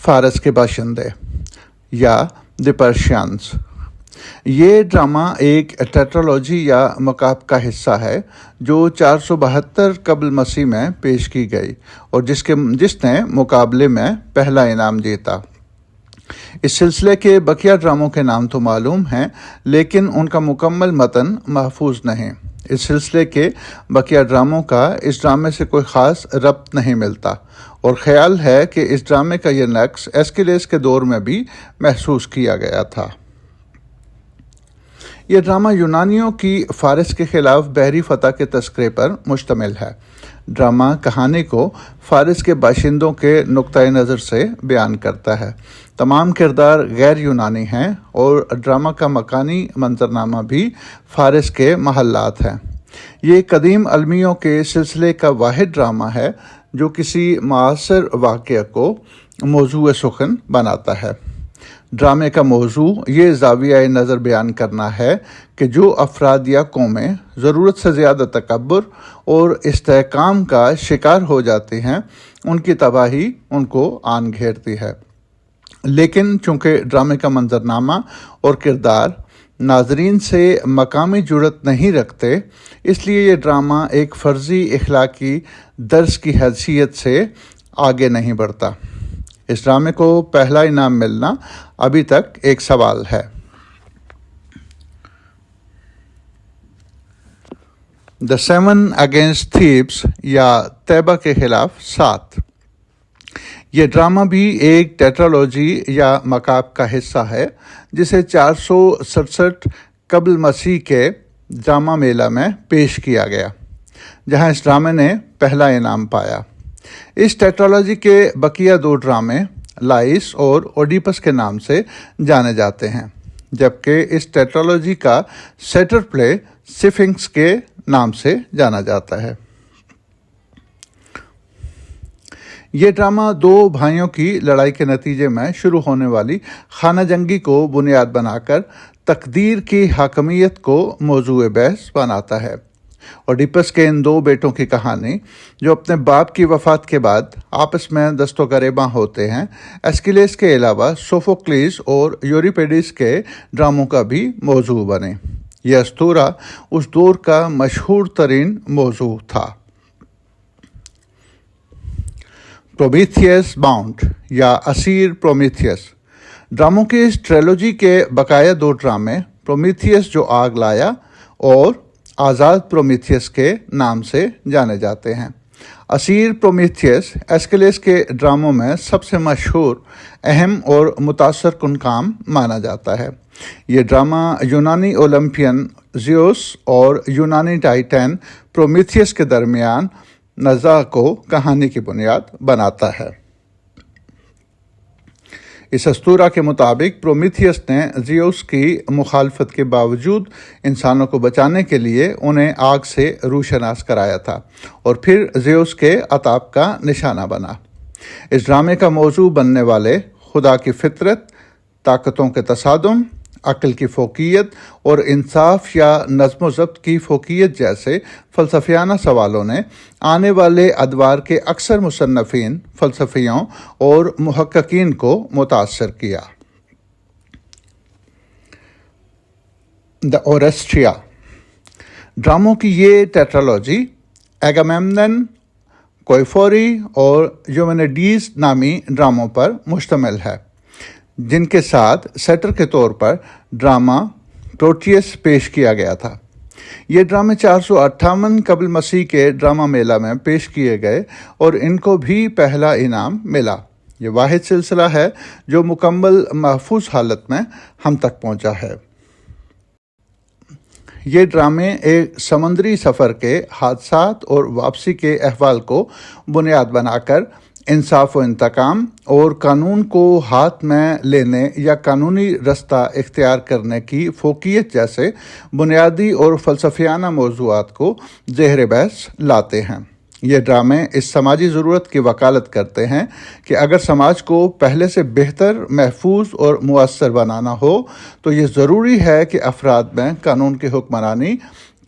فارس کے باشندے یا دی پرشینز۔ یہ ڈرامہ ایک ٹیٹرالوجی یا مکاب کا حصہ ہے جو 472 قبل مسیح میں پیش کی گئی اور جس نے مقابلے میں پہلا انعام جیتا۔ اس سلسلے کے بقیہ ڈراموں کے نام تو معلوم ہیں لیکن ان کا مکمل متن محفوظ نہیں۔ اس سلسلے کے بقیہ ڈراموں کا اس ڈرامے سے کوئی خاص ربط نہیں ملتا اور خیال ہے کہ اس ڈرامے کا یہ نقص ایسکیلس کے دور میں بھی محسوس کیا گیا تھا۔ یہ ڈرامہ یونانیوں کی فارس کے خلاف بحری فتح کے تذکرے پر مشتمل ہے۔ ڈرامہ کہانی کو فارس کے باشندوں کے نقطۂ نظر سے بیان کرتا ہے۔ تمام کردار غیر یونانی ہیں اور ڈرامہ کا مکانی منظرنامہ بھی فارس کے محلات ہیں۔ یہ قدیم المیوں کے سلسلے کا واحد ڈرامہ ہے جو کسی معاصر واقعہ کو موضوع سخن بناتا ہے۔ ڈرامے کا موضوع یہ زاویہ نظر بیان کرنا ہے کہ جو افراد یا قومیں ضرورت سے زیادہ تکبر اور استحکام کا شکار ہو جاتی ہیں ان کی تباہی ان کو آن گھیرتی ہے۔ لیکن چونکہ ڈرامے کا منظرنامہ اور کردار ناظرین سے مقامی جرات نہیں رکھتے، اس لیے یہ ڈرامہ ایک فرضی اخلاقی درس کی حیثیت سے آگے نہیں بڑھتا۔ اس ڈرامے کو پہلا انعام ملنا ابھی تک ایک سوال ہے۔ دی 7 اگینسٹ تھیبس یا طیبہ کے خلاف 7۔ یہ ڈرامہ بھی ایک ٹیٹرالوجی یا مکاب کا حصہ ہے جسے 467 قبل مسیح کے ڈرامہ میلہ میں پیش کیا گیا، جہاں اس ڈرامے نے پہلا انعام پایا۔ اس ٹیٹرالوجی کے بقیہ 2 ڈرامے لائس اور اوڈیپس کے نام سے جانے جاتے ہیں، جبکہ اس ٹیٹرالوجی کا سیٹر پلے سفنکس کے نام سے جانا جاتا ہے۔ یہ ڈرامہ 2 بھائیوں کی لڑائی کے نتیجے میں شروع ہونے والی خانہ جنگی کو بنیاد بنا کر تقدیر کی حاکمیت کو موضوع بحث بناتا ہے۔ اوڈیپس کے ان 2 بیٹوں کی کہانی جو اپنے باپ کی وفات کے بعد آپس میں دست و گریباں ہوتے ہیں، ایسکیلس کے علاوہ سوفوکلیس اور یوریپیڈس کے ڈراموں کا بھی موضوع بنے۔ یہ اسطورہ اس دور کا مشہور ترین موضوع تھا۔ پرومیتھیس باؤنڈ یا اسیر پرومیتھیس۔ ڈراموں کی اس ٹریلوجی کے بقایا 2 ڈرامے پرومیتھیس جو آگ لایا اور آزاد پرومیتھیس کے نام سے جانے جاتے ہیں۔ اسیر پرومیتھیس ایسکیلس کے ڈراموں میں سب سے مشہور، اہم اور متاثر کن کام مانا جاتا ہے۔ یہ ڈرامہ یونانی اولمپین زیوس اور یونانی ٹائٹن پرومیتھیس کے درمیان نزاع کو کہانی کی بنیاد بناتا ہے۔ اس اسطورہ کے مطابق پرومیتھیس نے زیوس کی مخالفت کے باوجود انسانوں کو بچانے کے لیے انہیں آگ سے روشناس کرایا تھا اور پھر زیوس کے عطاب کا نشانہ بنا۔ اس ڈرامے کا موضوع بننے والے خدا کی فطرت، طاقتوں کے تصادم، عقل کی فوقیت اور انصاف یا نظم و ضبط کی فوقیت جیسے فلسفیانہ سوالوں نے آنے والے ادوار کے اکثر مصنفین، فلسفیوں اور محققین کو متاثر کیا۔ دی اورسٹیا۔ ڈراموں کی یہ ٹیٹرالوجی اگامemnon، کویفوری اور یومینیڈیز نامی ڈراموں پر مشتمل ہے، جن کے ساتھ سیٹر کے طور پر ڈرامہ پروٹیس پیش کیا گیا تھا۔ یہ ڈرامے 458 قبل مسیح کے ڈرامہ میلہ میں پیش کیے گئے اور ان کو بھی پہلا انعام ملا۔ یہ واحد سلسلہ ہے جو مکمل محفوظ حالت میں ہم تک پہنچا ہے۔ یہ ڈرامے ایک سمندری سفر کے حادثات اور واپسی کے احوال کو بنیاد بنا کر انصاف و انتقام اور قانون کو ہاتھ میں لینے یا قانونی رستہ اختیار کرنے کی فوقیت جیسے بنیادی اور فلسفیانہ موضوعات کو زیر بحث لاتے ہیں۔ یہ ڈرامے اس سماجی ضرورت کی وکالت کرتے ہیں کہ اگر سماج کو پہلے سے بہتر، محفوظ اور مؤثر بنانا ہو تو یہ ضروری ہے کہ افراد میں قانون کی حکمرانی،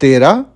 13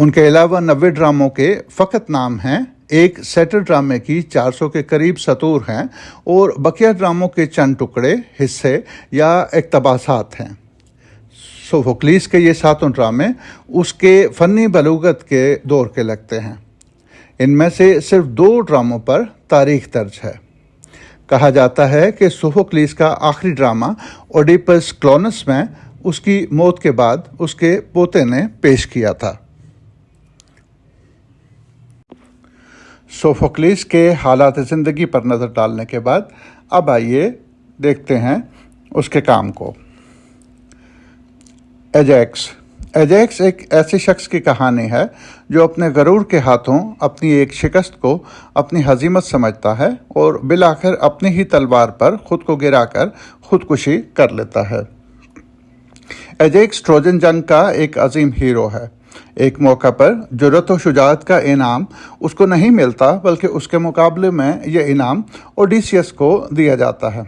ان کے علاوہ 90 ڈراموں کے فقط نام ہیں، ایک سیٹر ڈرامے کی 400 کے قریب سطور ہیں اور بقیہ ڈراموں کے چند ٹکڑے، حصے یا اقتباسات ہیں۔ سوفوکلیس کے یہ 7 ڈرامے اس کے فنی بلوغت کے دور کے لگتے ہیں۔ ان میں سے صرف 2 ڈراموں پر تاریخ درج ہے۔ کہا جاتا ہے کہ سوفوکلیس کا آخری ڈرامہ اوڈیپس کلونس میں اس کی موت کے بعد اس کے پوتے نے پیش کیا تھا۔ سوفوکلیس کے حالات زندگی پر نظر ڈالنے کے بعد اب آئیے دیکھتے ہیں اس کے کام کو۔ ایجیکس ایک ایسے شخص کی کہانی ہے جو اپنے غرور کے ہاتھوں اپنی ایک شکست کو اپنی ہزیمت سمجھتا ہے اور بالآخر اپنی ہی تلوار پر خود کو گرا کر خودکشی کر لیتا ہے۔ ایجیکس ٹروجن جنگ کا ایک عظیم ہیرو ہے۔ ایک موقع پر جرأت و شجاعت کا انعام اس کو نہیں ملتا، بلکہ اس کے مقابلے میں یہ انعام اوڈیسیس کو دیا جاتا ہے۔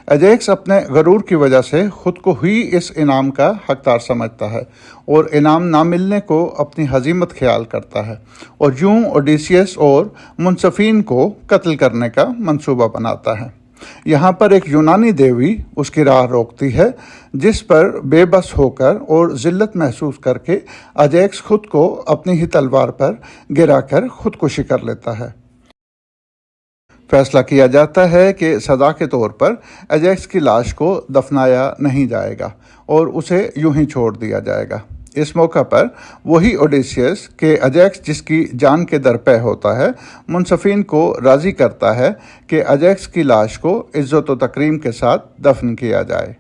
ایجیکس اپنے غرور کی وجہ سے خود کو ہی اس انعام کا حقدار سمجھتا ہے اور انعام نہ ملنے کو اپنی ہزیمت خیال کرتا ہے اور یوں اوڈیسیس اور منصفین کو قتل کرنے کا منصوبہ بناتا ہے۔ یہاں پر ایک یونانی دیوی اس کی راہ روکتی ہے، جس پر بے بس ہو کر اور ذلت محسوس کر کے ایجیکس خود کو اپنی ہی تلوار پر گرا کر خودکشی کر لیتا ہے۔ فیصلہ کیا جاتا ہے کہ سزا کے طور پر ایجیکس کی لاش کو دفنایا نہیں جائے گا اور اسے یوں ہی چھوڑ دیا جائے گا۔ اس موقع پر وہی اوڈیسیس کہ ایجیکس جس کی جان کے درپے ہوتا ہے، منصفین کو راضی کرتا ہے کہ ایجیکس کی لاش کو عزت و تکریم کے ساتھ دفن کیا جائے۔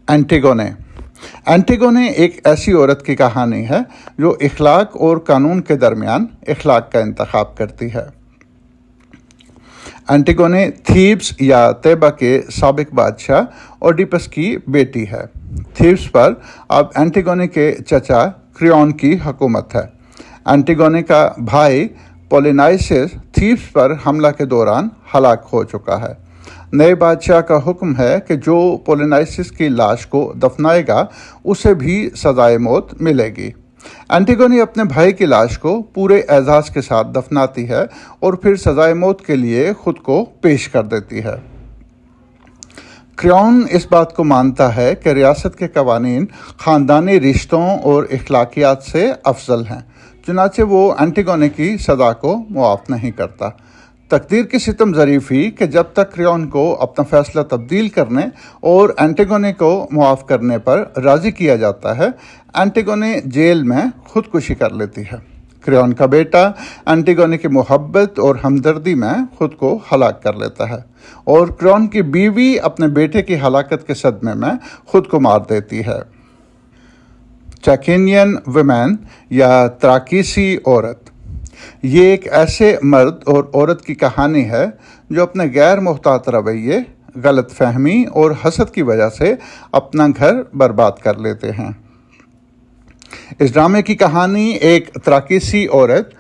اینٹیگونے ایک ایسی عورت کی کہانی ہے جو اخلاق اور قانون کے درمیان اخلاق کا انتخاب کرتی ہے۔ اینٹیگونے تھیبس یا تیبا کے سابق بادشاہ اوڈیپس کی بیٹی ہے۔ تھیبس پر اب اینٹیگونے کے چچا کریون کی حکومت ہے۔ اینٹیگونے کا بھائی پولینائسس تھیبس پر حملہ کے دوران ہلاک ہو چکا ہے۔ نئے بادشاہ کا حکم ہے کہ جو پولینائسس کی لاش کو دفنائے گا اسے بھی سزائے موت ملے گی۔ اینٹیگونے اپنے بھائی کی لاش کو پورے اعزاز کے ساتھ دفناتی ہے اور پھر سزائے موت کے لیے خود کو پیش کر دیتی ہے۔ کریون اس بات کو مانتا ہے کہ ریاست کے قوانین خاندانی رشتوں اور اخلاقیات سے افضل ہیں، چنانچہ وہ اینٹیگونے کی سزا کو معاف نہیں کرتا۔ تقدیر کی ستم ظریفی کہ جب تک کریون کو اپنا فیصلہ تبدیل کرنے اور اینٹیگونے کو معاف کرنے پر راضی کیا جاتا ہے، اینٹیگونے جیل میں خودکشی کر لیتی ہے۔ کریون کا بیٹا اینٹیگونے کی محبت اور ہمدردی میں خود کو ہلاک کر لیتا ہے اور کریون کی بیوی اپنے بیٹے کی ہلاکت کے صدمے میں خود کو مار دیتی ہے۔ چیکینین ویمن یا تراکیسی عورت، یہ ایک ایسے مرد اور عورت کی کہانی ہے جو اپنے غیر محتاط رویے، غلط فہمی اور حسد کی وجہ سے اپنا گھر برباد کر لیتے ہیں۔ اس ڈرامے کی کہانی ایک تراکیسی عورت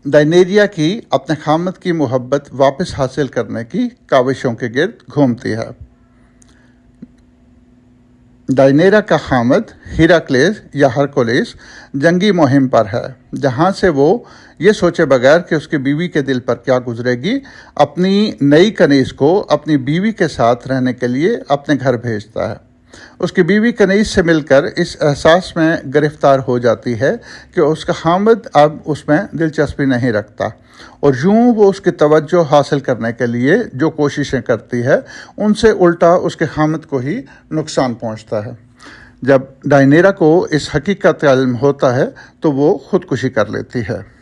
ڈائنیریا کی اپنے خامد کی محبت واپس حاصل کرنے کی کاوشوں کے گرد گھومتی ہے۔ ڈائنیرا کا خامد ہیراکلیس یا ہرکولیس جنگی مہم پر ہے، جہاں سے وہ یہ سوچے بغیر کہ اس کی بیوی کے دل پر کیا گزرے گی، اپنی نئی کنیز کو اپنی بیوی کے ساتھ رہنے کے لیے اپنے گھر بھیجتا ہے۔ اس کی بیوی کنیز سے مل کر اس احساس میں گرفتار ہو جاتی ہے کہ اس کا خامد اب اس میں دلچسپی نہیں رکھتا، اور یوں وہ اس کی توجہ حاصل کرنے کے لیے جو کوششیں کرتی ہے ان سے الٹا اس کے خامد کو ہی نقصان پہنچتا ہے۔ جب ڈائنیرا کو اس حقیقت کا علم ہوتا ہے تو وہ خودکشی کر لیتی ہے۔